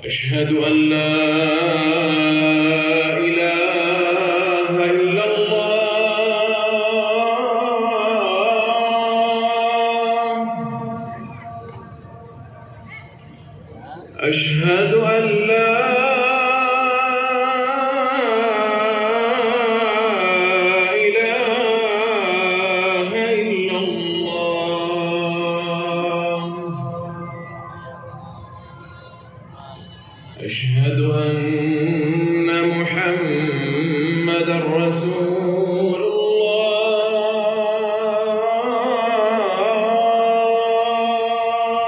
أشهد أن لا إله إلا الله. أشهد أن لا إله إلا الله. أشهد أن محمدًا رسول الله.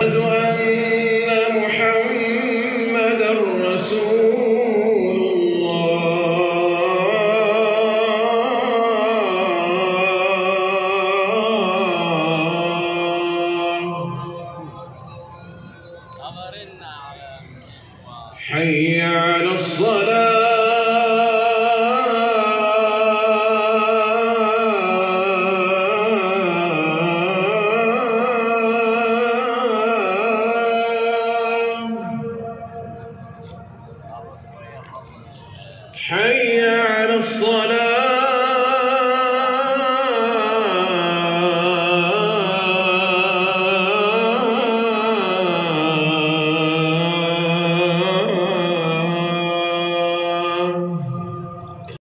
أشهد أن محمدًا رسول الله. حي على الصلاة.